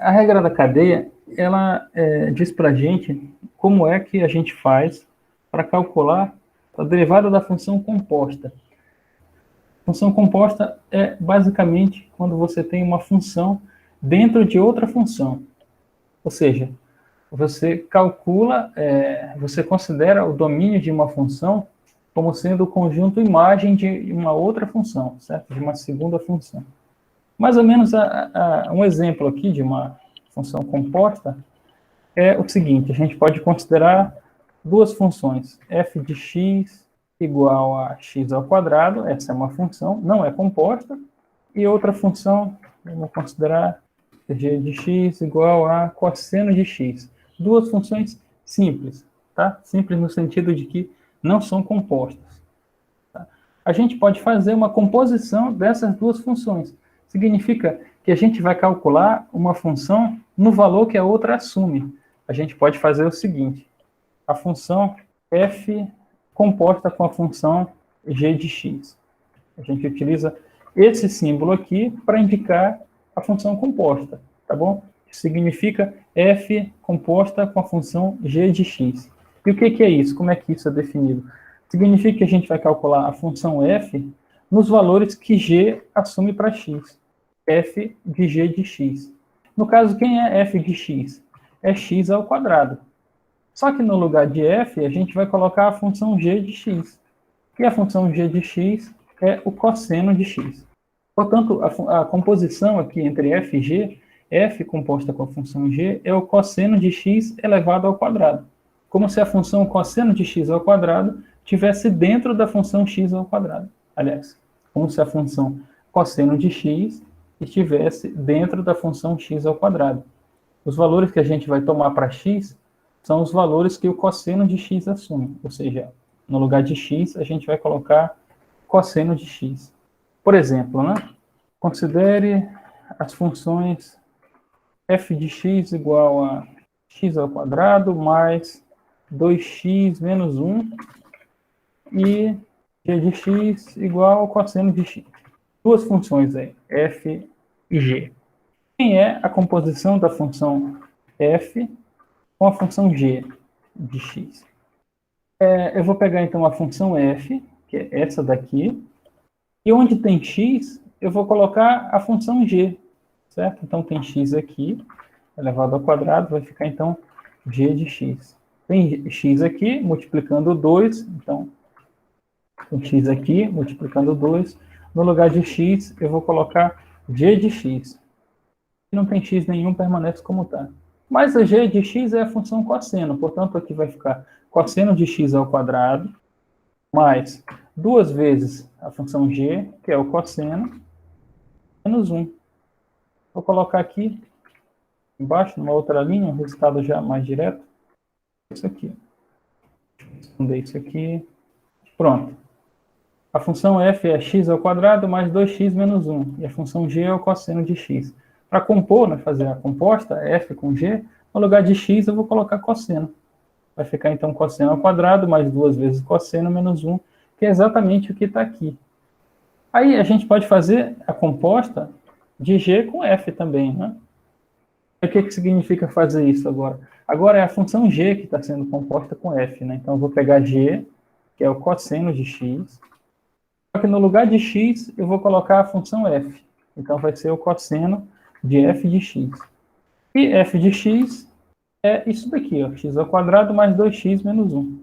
A regra da cadeia, ela diz para a gente como é que a gente faz para calcular a derivada da função composta. Função composta é basicamente quando você tem uma função dentro de outra função. Ou seja, você calcula, você considera o domínio de uma função como sendo o conjunto imagem de uma outra função, certo? De uma segunda função. Mais ou menos um exemplo aqui de uma função composta é o seguinte: a gente pode considerar duas funções, f de x igual a x ao quadrado, essa é uma função, não é composta, e outra função, vamos considerar g de x igual a cosseno de x. Duas funções simples, tá? Simples no sentido de que não são compostas. Tá? A gente pode fazer uma composição dessas duas funções. Significa que a gente vai calcular uma função no valor que a outra assume. A gente pode fazer o seguinte: a função f composta com a função g de x. A gente utiliza esse símbolo aqui para indicar a função composta, tá bom? Significa f composta com a função g de x. E o que é isso? Como é que isso é definido? Significa que a gente vai calcular a função f nos valores que g assume para x. F de g de x. No caso, quem é f de x? É x ao quadrado. Só que no lugar de f, a gente vai colocar a função g de x. E a função g de x é o cosseno de x. Portanto, a composição aqui entre f e g, f composta com a função g, é o cosseno de x elevado ao quadrado. Como se a função cosseno de x ao quadrado estivesse dentro da função x ao quadrado. Aliás, como se a função cosseno de x estivesse dentro da função x ao quadrado. Os valores que a gente vai tomar para x são os valores que o cosseno de x assume. Ou seja, no lugar de x, a gente vai colocar cosseno de x. Por exemplo, né? Considere as funções f de x igual a x ao quadrado mais 2x menos 1 e g de x igual ao cosseno de x. Duas funções aí, f e g. Quem é a composição da função f com a função g de x? Eu vou pegar então a função f, que é essa daqui, e onde tem x, eu vou colocar a função g, certo? Então tem x aqui, elevado ao quadrado, vai ficar então g de x. Tem x aqui, multiplicando 2, então tem x aqui, multiplicando 2. No lugar de x, eu vou colocar g de x. Não tem x nenhum, permanece como está. Mas a g de x é a função cosseno, portanto aqui vai ficar cosseno de x ao quadrado, mais 2 vezes a função g, que é o cosseno, menos 1. Vou colocar aqui embaixo, numa outra linha, um resultado já mais direto. Isso aqui. Responder isso aqui. Pronto. A função f é x ao quadrado mais 2x menos 1. E a função g é o cosseno de x. Para compor, né, fazer a composta, f com g, no lugar de x eu vou colocar cosseno. Vai ficar então cosseno ao quadrado mais 2 vezes cosseno menos 1, que é exatamente o que está aqui. Aí a gente pode fazer a composta de g com f também, né? O que significa fazer isso agora? Agora é a função g que está sendo composta com f, né? Então eu vou pegar g, que é o cosseno de x, só que no lugar de x eu vou colocar a função f. Então vai ser o cosseno de f de x. E f de x é isso daqui, ó, x ao quadrado mais 2x menos 1.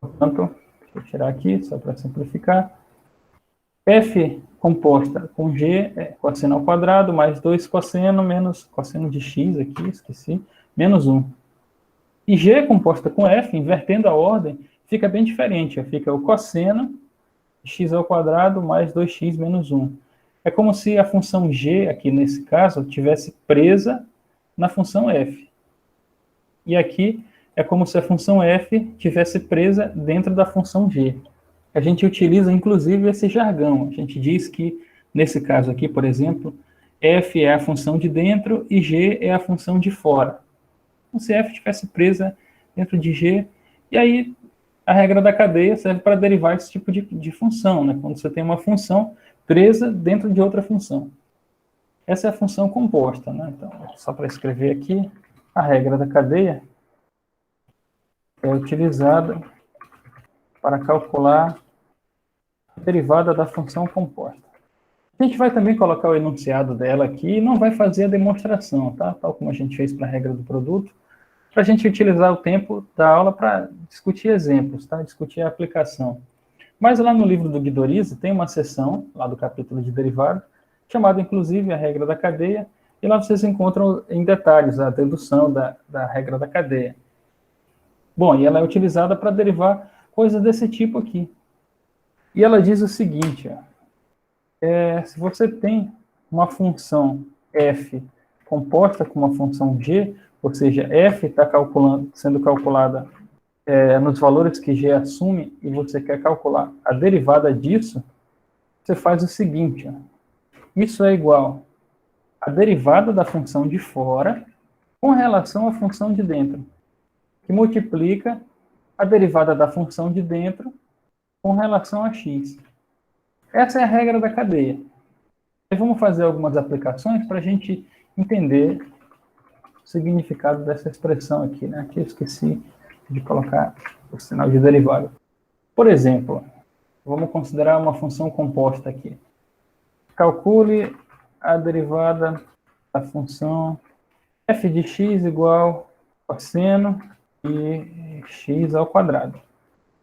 Portanto, vou tirar aqui, só para simplificar. F composta com g é cosseno ao quadrado mais 2 cosseno menos cosseno de x aqui, esqueci, menos 1. E g composta com f, invertendo a ordem, fica bem diferente. Ó, fica o cosseno de x ao quadrado mais 2x menos 1. É como se a função g, aqui nesse caso, tivesse presa na função f. E aqui é como se a função f tivesse presa dentro da função g. A gente utiliza, inclusive, esse jargão. A gente diz que, nesse caso aqui, por exemplo, f é a função de dentro e g é a função de fora. Como se f estivesse presa dentro de g. E aí, a regra da cadeia serve para derivar esse tipo de função, né? Quando você tem uma função presa dentro de outra função. Essa é a função composta, né? Então, só para escrever aqui, a regra da cadeia é utilizada para calcular a derivada da função composta. A gente vai também colocar o enunciado dela aqui e não vai fazer a demonstração, tá? Tal como a gente fez para a regra do produto, para a gente utilizar o tempo da aula para discutir exemplos, tá? Discutir a aplicação. Mas lá no livro do Guidorize tem uma seção, lá do capítulo de derivada, chamada inclusive a regra da cadeia, e lá vocês encontram em detalhes a dedução da regra da cadeia. Bom, e ela é utilizada para derivar coisas desse tipo aqui. E ela diz o seguinte, ó, se você tem uma função f composta com uma função g, ou seja, f está sendo calculada nos valores que g assume, e você quer calcular a derivada disso, você faz o seguinte, ó, isso é igual a derivada da função de fora com relação à função de dentro, que multiplica a derivada da função de dentro com relação a x. Essa é a regra da cadeia. E vamos fazer algumas aplicações para a gente entender o significado dessa expressão aqui, né? Aqui eu esqueci de colocar o sinal de derivada. Por exemplo, vamos considerar uma função composta aqui. Calcule a derivada da função f de x igual cosseno e x ao quadrado.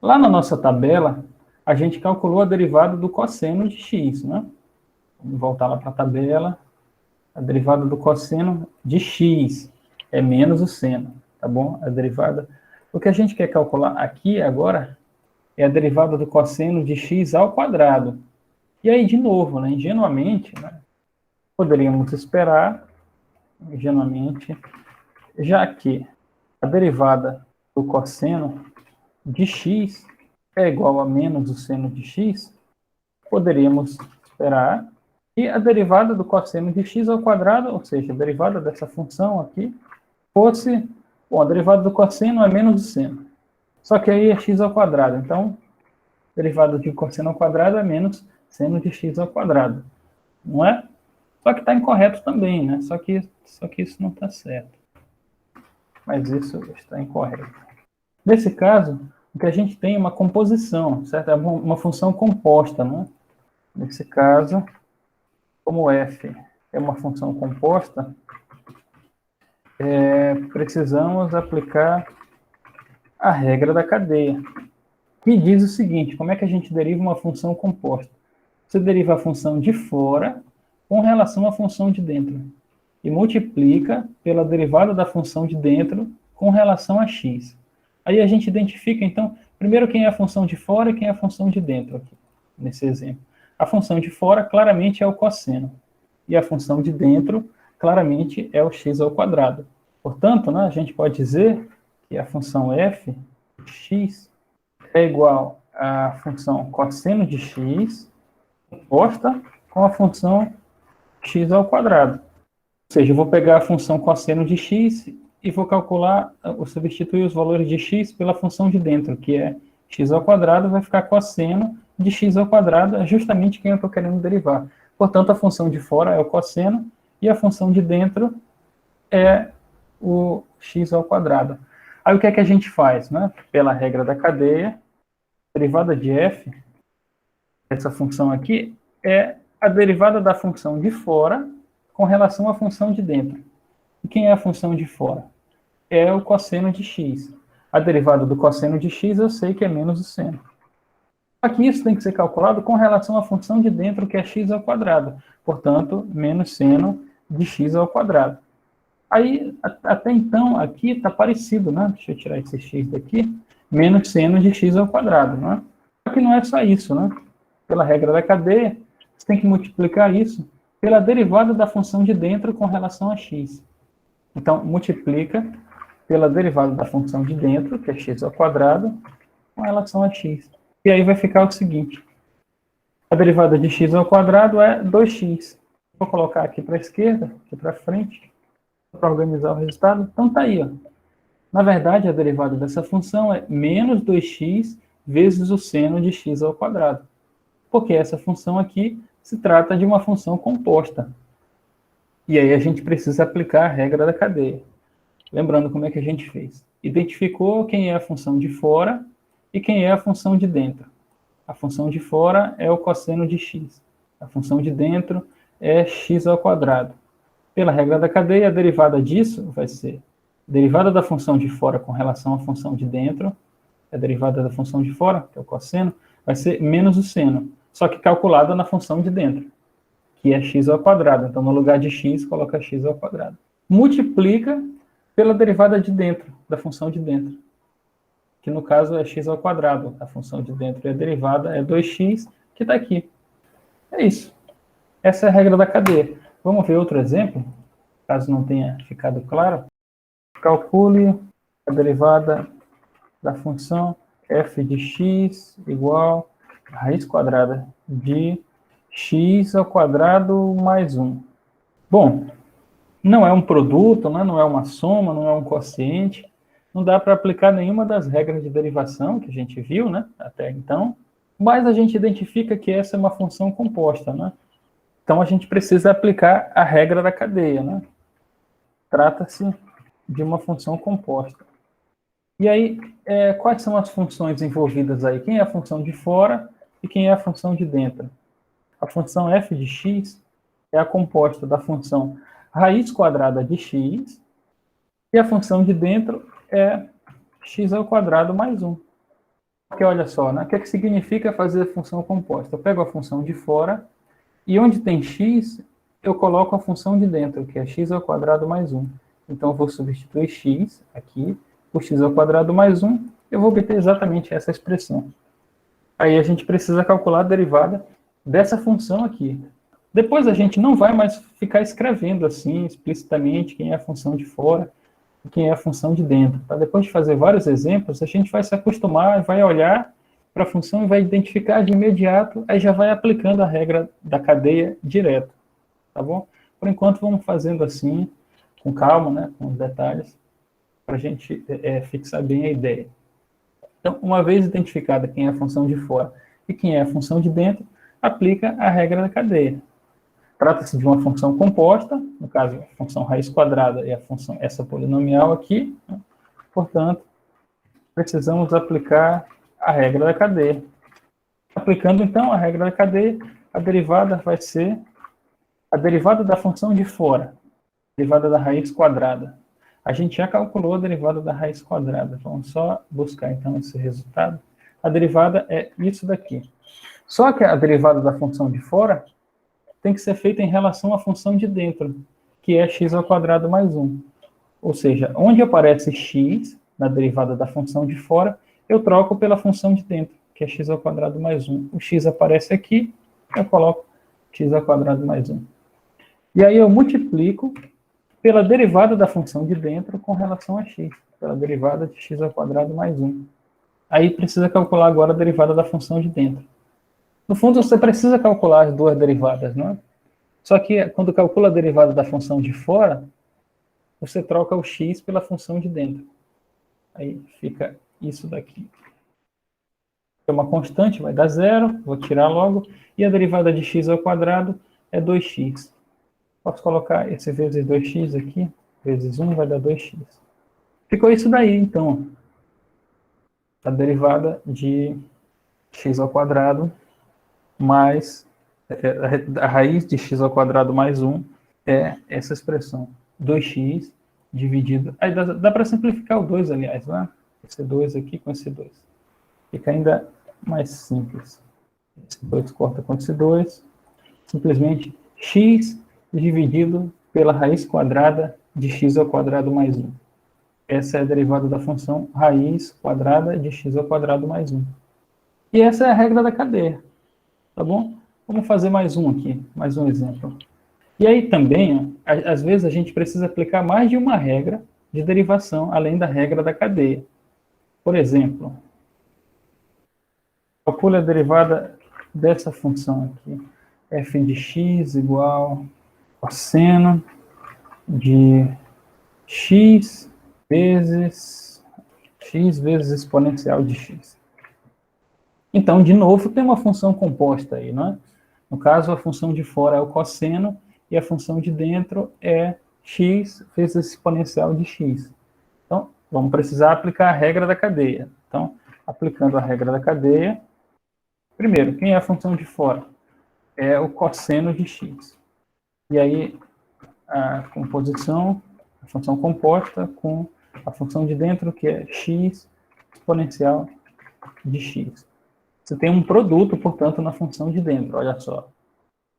Lá na nossa tabela, a gente calculou a derivada do cosseno de x, né? Vamos voltar lá para a tabela. A derivada do cosseno de x é menos o seno, tá bom? A derivada... O que a gente quer calcular aqui agora é a derivada do cosseno de x ao quadrado. E aí, de novo, né, ingenuamente, né, poderíamos esperar, ingenuamente, já que a derivada do cosseno de x é igual a menos o seno de x, poderíamos esperar que a derivada do cosseno de x ao quadrado, ou seja, a derivada dessa função aqui, fosse... Bom, a derivada do cosseno é menos o seno. Só que aí é x ao quadrado. Então, a derivada de cosseno ao quadrado é menos seno de x ao quadrado. Não é? Só que está incorreto também, né? Só que isso não está certo. Mas isso está incorreto. Nesse caso, o que a gente tem é uma composição, certo? É uma função composta, né? Nesse caso, como f é uma função composta, precisamos aplicar a regra da cadeia, que diz o seguinte: como é que a gente deriva uma função composta? Você deriva a função de fora com relação à função de dentro e multiplica pela derivada da função de dentro com relação a x. Aí a gente identifica, então, primeiro quem é a função de fora e quem é a função de dentro, aqui, nesse exemplo. A função de fora, claramente, é o cosseno. E a função de dentro, claramente, é o x ao quadrado. Portanto, né, a gente pode dizer que a função f de x é igual à função cosseno de x composta com a função x ao quadrado. Ou seja, eu vou pegar a função cosseno de x e vou calcular, vou substituir os valores de x pela função de dentro, que é x ao quadrado, vai ficar cosseno de x ao quadrado, é justamente quem eu estou querendo derivar. Portanto, a função de fora é o cosseno e a função de dentro é o x ao quadrado. Aí o que é que a gente faz, né? Pela regra da cadeia, a derivada de f, essa função aqui, é a derivada da função de fora com relação à função de dentro. E quem é a função de fora? É o cosseno de x. A derivada do cosseno de x eu sei que é menos o seno. Aqui isso tem que ser calculado com relação à função de dentro, que é x ao quadrado. Portanto, menos seno de x ao quadrado. Aí, até então, aqui está parecido, né? Deixa eu tirar esse x daqui. Menos seno de x ao quadrado, né? Só que não é só isso, né? Pela regra da cadeia, você tem que multiplicar isso pela derivada da função de dentro com relação a x. Então, multiplica pela derivada da função de dentro, que é x ao quadrado, com relação a x. E aí vai ficar o seguinte. A derivada de x ao quadrado é 2x. Vou colocar aqui para a esquerda, aqui para frente, para organizar o resultado. Então, está aí, ó. Na verdade, a derivada dessa função é menos 2x vezes o seno de x ao quadrado. Porque essa função aqui se trata de uma função composta. E aí a gente precisa aplicar a regra da cadeia. Lembrando como é que a gente fez. Identificou quem é a função de fora e quem é a função de dentro. A função de fora é o cosseno de x. A função de dentro é x ao quadrado. Pela regra da cadeia, a derivada disso vai ser a derivada da função de fora com relação à função de dentro, a derivada da função de fora, que é o cosseno, vai ser menos o seno, só que calculada na função de dentro, que é x ao quadrado. Então, no lugar de x, coloca x ao quadrado. Multiplica pela derivada de dentro, da função de dentro, que no caso é x ao quadrado. A função de dentro e a derivada é 2x, que está aqui. É isso. Essa é a regra da cadeia. Vamos ver outro exemplo, caso não tenha ficado claro. Calcule a derivada da função f de x igual a raiz quadrada de x ao quadrado mais 1. Bom, não é um produto, né? Não é uma soma, não é um quociente. Não dá para aplicar nenhuma das regras de derivação que a gente viu, né? Até então. Mas a gente identifica que essa é uma função composta, né? Então a gente precisa aplicar a regra da cadeia, né? Trata-se de uma função composta. E aí, quais são as funções envolvidas aí? Quem é a função de fora e quem é a função de dentro? A função f de x é a composta da função raiz quadrada de x e a função de dentro é x ao quadrado mais 1. Porque olha só, né? O que significa fazer função composta? Eu pego a função de fora e onde tem x, eu coloco a função de dentro, que é x ao quadrado mais 1. Então, eu vou substituir x aqui por x ao quadrado mais 1. Eu vou obter exatamente essa expressão. Aí a gente precisa calcular a derivada dessa função aqui. Depois a gente não vai mais ficar escrevendo assim, explicitamente, quem é a função de fora e quem é a função de dentro. Tá? Depois de fazer vários exemplos, a gente vai se acostumar, vai olhar para a função e vai identificar de imediato, aí já vai aplicando a regra da cadeia direto, tá bom? Por enquanto, vamos fazendo assim, com calma, né, com os detalhes, para a gente fixar bem a ideia. Então, uma vez identificada quem é a função de fora e quem é a função de dentro, aplica a regra da cadeia. Trata-se de uma função composta, no caso, a função raiz quadrada e a função essa polinomial aqui, né? Portanto, precisamos aplicar a regra da cadeia. Aplicando, então, a regra da cadeia, a derivada vai ser a derivada da função de fora, a derivada da raiz quadrada. A gente já calculou a derivada da raiz quadrada. Vamos só buscar, então, esse resultado. A derivada é isso daqui. Só que a derivada da função de fora tem que ser feita em relação à função de dentro, que é x ao quadrado mais 1. Ou seja, onde aparece x na derivada da função de fora, eu troco pela função de dentro, que é x ao quadrado mais 1. O x aparece aqui, eu coloco x ao quadrado mais 1. E aí eu multiplico pela derivada da função de dentro com relação a x, pela derivada de x ao quadrado mais 1. Aí precisa calcular agora a derivada da função de dentro. No fundo, você precisa calcular as duas derivadas, não é? Só que quando calcula a derivada da função de fora, você troca o x pela função de dentro. Aí fica isso daqui. É uma constante, vai dar zero, vou tirar logo, e a derivada de x ao quadrado é 2x. Posso colocar esse vezes 2x aqui, vezes 1 vai dar 2x. Ficou isso daí, então. A derivada de x ao quadrado mais a raiz de x ao quadrado mais 1 é essa expressão, 2x dividido... Aí dá para simplificar o 2, aliás, né? Esse 2 aqui com esse 2. Fica ainda mais simples. Esse 2 corta com esse 2. Simplesmente x dividido pela raiz quadrada de x ao quadrado mais 1. Essa é a derivada da função raiz quadrada de x ao quadrado mais 1. E essa é a regra da cadeia. Tá bom? Vamos fazer mais um aqui, mais um exemplo. E aí também, ó, às vezes a gente precisa aplicar mais de uma regra de derivação, além da regra da cadeia. Por exemplo, calcule a derivada dessa função aqui. F de x igual cosseno de x vezes exponencial de x. Então, de novo, tem uma função composta aí, não é? No caso, a função de fora é o cosseno e a função de dentro é x vezes esse exponencial de x. Então, vamos precisar aplicar a regra da cadeia. Então, aplicando a regra da cadeia, primeiro, quem é a função de fora? É o cosseno de x. E aí, a composição, a função composta com a função de dentro, que é x exponencial de x. Você tem um produto, portanto, na função de dentro, olha só.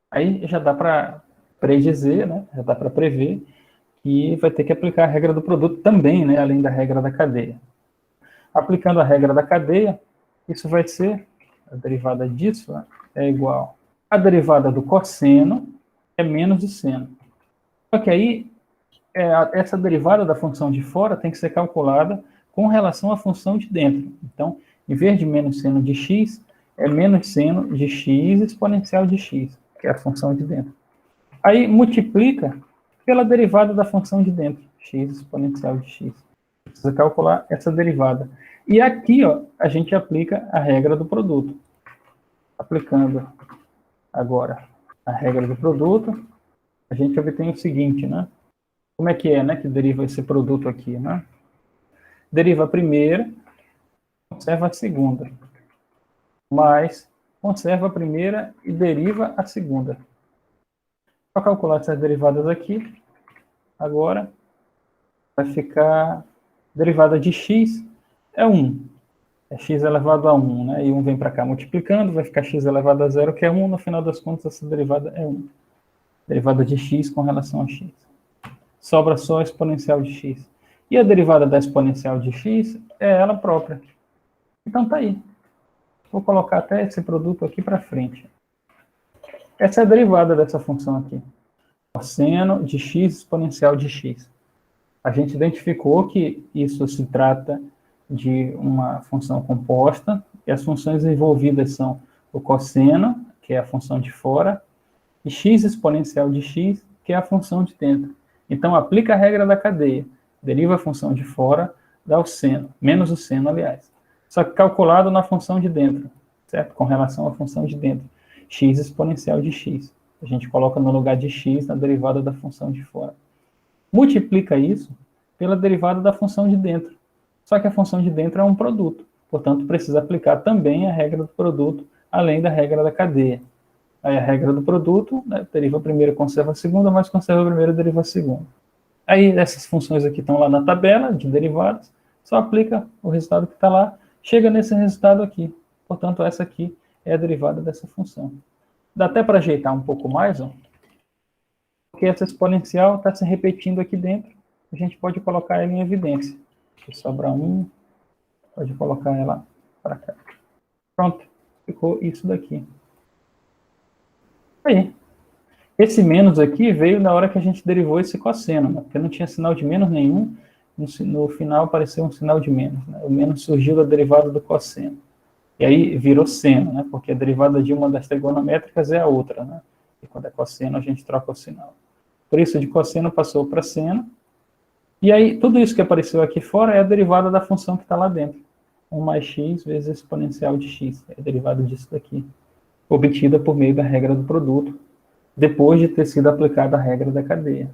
Aí já dá para predizer, né? Já dá para prever que vai ter que aplicar a regra do produto também, né? Além da regra da cadeia. Aplicando a regra da cadeia, isso vai ser, a derivada disso, né, é igual a derivada do cosseno é menos o seno. Só que aí, essa derivada da função de fora tem que ser calculada com relação à função de dentro. Então, em vez de menos seno de x, é menos seno de x exponencial de x, que é a função de dentro. Aí, multiplica pela derivada da função de dentro, x exponencial de x. Precisa calcular essa derivada. E aqui, ó, a gente aplica a regra do produto. Aplicando agora a regra do produto, a gente obtém o seguinte, né? Como é, né, que deriva esse produto aqui, né? Deriva a primeira, conserva a segunda. Mas conserva a primeira e deriva a segunda. Para calcular essas derivadas aqui, agora vai ficar derivada de x é 1. É x elevado a 1, né? E 1 vem para cá multiplicando, vai ficar x elevado a 0, que é 1. No final das contas, essa derivada é 1. Derivada de x com relação a x. Sobra só a exponencial de x. E a derivada da exponencial de x é ela própria. Então tá aí. Vou colocar até esse produto aqui para frente. Essa é a derivada dessa função aqui. Cosseno de x exponencial de x. A gente identificou que isso se trata de uma função composta, e as funções envolvidas são o cosseno, que é a função de fora, e x exponencial de x, que é a função de dentro. Então, aplica a regra da cadeia, deriva a função de fora, dá o seno, menos o seno, aliás. Só que calculado na função de dentro, certo? Com relação à função de dentro, x exponencial de x. A gente coloca no lugar de x na derivada da função de fora. Multiplica isso pela derivada da função de dentro. Só que a função de dentro é um produto. Portanto, precisa aplicar também a regra do produto, além da regra da cadeia. Aí a regra do produto, né, deriva a primeira, conserva a segunda, mas conserva a primeira, deriva a segunda. Aí essas funções aqui estão lá na tabela de derivadas, só aplica o resultado que está lá, chega nesse resultado aqui. Portanto, essa aqui é a derivada dessa função. Dá até para ajeitar um pouco mais, ó, porque essa exponencial está se repetindo aqui dentro, a gente pode colocar ela em evidência. Se sobrar 1, pode colocar ela para cá. Pronto, ficou isso daqui. Aí, esse menos aqui veio na hora que a gente derivou esse cosseno, né? Porque não tinha sinal de menos nenhum, no final apareceu um sinal de menos, né? O menos surgiu da derivada do cosseno. E aí virou seno, né? Porque a derivada de uma das trigonométricas é a outra, né? E quando é cosseno, a gente troca o sinal. Por isso, de cosseno passou para seno. E aí, tudo isso que apareceu aqui fora é a derivada da função que está lá dentro. 1 mais x vezes a exponencial de x. É a derivada disso daqui. Obtida por meio da regra do produto, depois de ter sido aplicada a regra da cadeia.